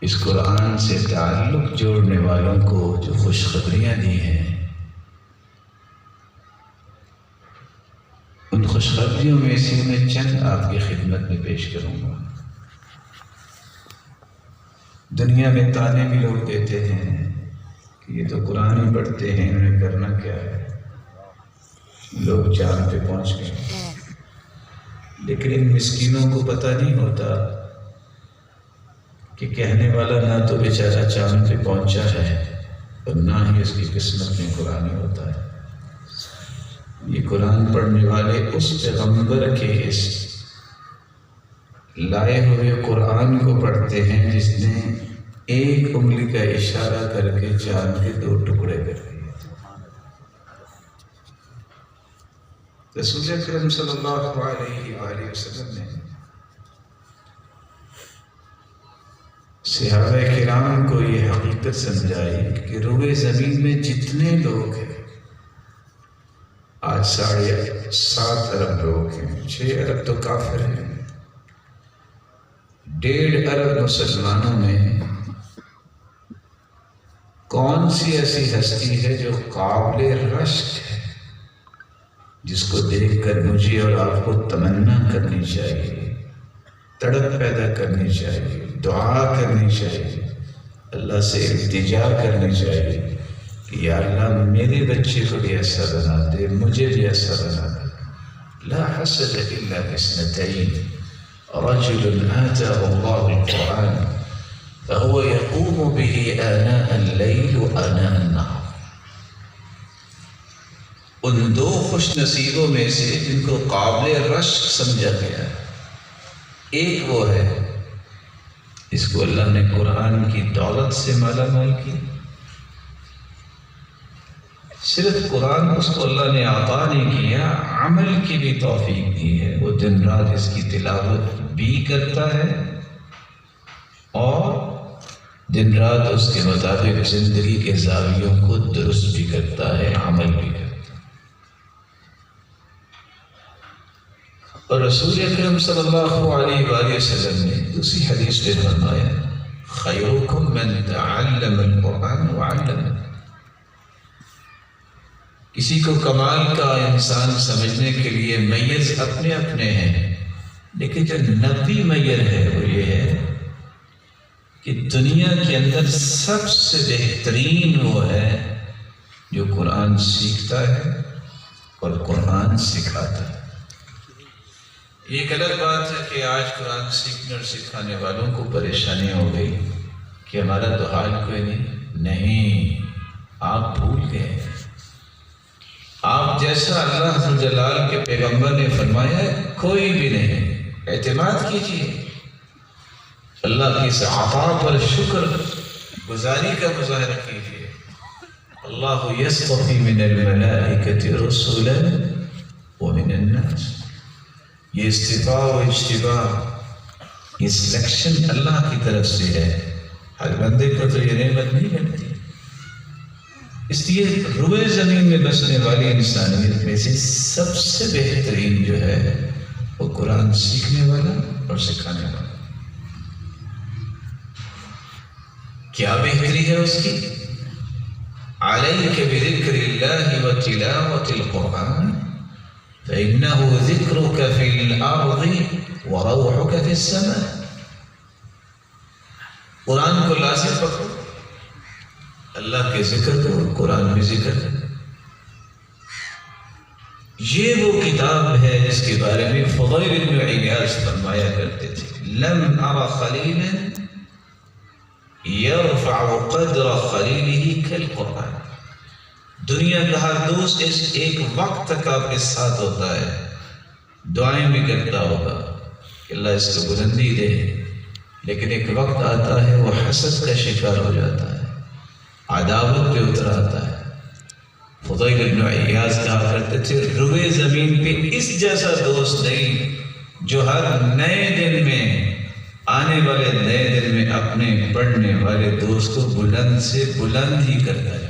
اس قرآن سے تعلق جوڑنے والوں کو جو خوشخبریاں دی ہیں، ان خوشخبریوں میں سے میں چند آپ کی خدمت میں پیش کروں گا۔ دنیا میں تانے بھی لوگ دیتے ہیں کہ یہ تو قرآن ہی پڑھتے ہیں، انہیں کرنا کیا ہے، لوگ چاند پہ پہنچ گئے، لیکن ان مسکینوں کو پتہ نہیں ہوتا کہ کہنے والا نہ تو بیچارہ چاند پہ پہنچا ہے اور نہ ہی اس کی قسمت میں قرآن ہی ہوتا ہے۔ یہ قرآن پڑھنے والے اس پیغمبر کے اس لائے ہوئے قرآن کو پڑھتے ہیں جس نے ایک انگلی کا اشارہ کر کے چاند کے 2 ٹکڑے کر دیے۔ رسول اکرم صلی اللہ علیہ وآلہ وسلم نے صحابہ کرام کو یہ حقیقت سمجھائی کہ روئے زمین میں جتنے لوگ ہیں، آج 7.5 ارب لوگ ہیں، 6 ارب تو کافر ہیں، 1.5 ارب مسلمانوں میں کون سی ایسی ہستی ہے جو قابل رشک ہے، جس کو دیکھ کر مجھے اور آپ کو تمنا کرنی چاہیے، تڑپ پیدا کرنی چاہیے، دعا کرنی چاہیے، اللہ سے التجا کرنی چاہیے کہ یا اللہ میرے بچے کو بھی ایسا بنا دے، مجھے بھی ایسا بنا دے۔ لا حسد الا باثنتين، رجل آتاه الله القرآن فهو يقوم به آناء الليل وآناء النهار۔ ان 2 خوش نصیبوں میں سے جن کو قابل رشک سمجھا گیا ہے، ایک وہ ہے اس کو اللہ نے قرآن کی دولت سے مالا مال کی، صرف قرآن اس کو اللہ نے عطا نہیں کیا، عمل کی بھی توفیق دی ہے، وہ دن رات اس کی تلاوت بھی کرتا ہے اور دن رات اس کے مطابق زندگی کے زاویوں کو درست بھی کرتا ہے، عمل بھی کرتا ہے۔ اور رسول اکرم صلی اللہ علیہ وآلہ وسلم نے دوسری حدیث میں فرمایا خیرکم من تعلم القرآن وعلمہ۔ کسی کو کمال کا انسان سمجھنے کے لیے میز اپنے اپنے ہیں، لیکن جو نبی میز ہے وہ یہ ہے کہ دنیا کے اندر سب سے بہترین وہ ہے جو قرآن سیکھتا ہے اور قرآن سکھاتا ہے۔ ایک الگ بات ہے کہ آج قرآن سیکھنے اور سکھانے والوں کو پریشانی ہو گئی کہ ہمارا تو حال کوئی نہیں، آپ بھول گئے، آپ جیسا اللہ ذو جلال کے پیغمبر نے فرمایا ہے کوئی بھی نہیں، اعتماد کیجیے، اللہ کی اس عطا پر شکر گزاری کا مظاہرہ کیجیے۔ اللہ یصطفی من الملائکۃ رسلا ومن الناس، یہ استفاء و اجتباء، یہ سلیکشن اللہ کی طرف سے ہے، ہر بندے کو تو یہ نعمت نہیں ملتی۔ اس لیے روئے زمین میں بسنے والی انسانیت میں سے سب سے بہترین جو ہے وہ قرآن سیکھنے والا اور سکھانے والا۔ کیا بہتری ہے اس کی؟ علیک بذکر اللہ وتلاوۃ القرآن فإنه ذکرک فی الارض وروحک فی السماء۔ قرآن کو لازم پکڑو، اللہ کے ذکر کو، قرآن میں ذکر ہے۔ یہ وہ کتاب ہے جس کے بارے میں فضیل بن عیاض فرمایا کرتے تھے لم ار خلیلا یرفع قدر خلیلہ کالقرآن۔ دنیا کا ہر دوست اس ایک وقت تک آپ کے ساتھ ہوتا ہے، دعائیں بھی کرتا ہوگا کہ اللہ اس کو بلندی دے، لیکن ایک وقت آتا ہے وہ حسد کا شکار ہو جاتا ہے، عداوت پہ اتر آتا ہے۔ فضیل بن عیاض کہا کرتے تھے روئے زمین پہ اس جیسا دوست نہیں جو ہر نئے دن میں، آنے والے نئے دن میں اپنے پڑھنے والے دوست کو بلند سے بلند ہی کرتا ہے۔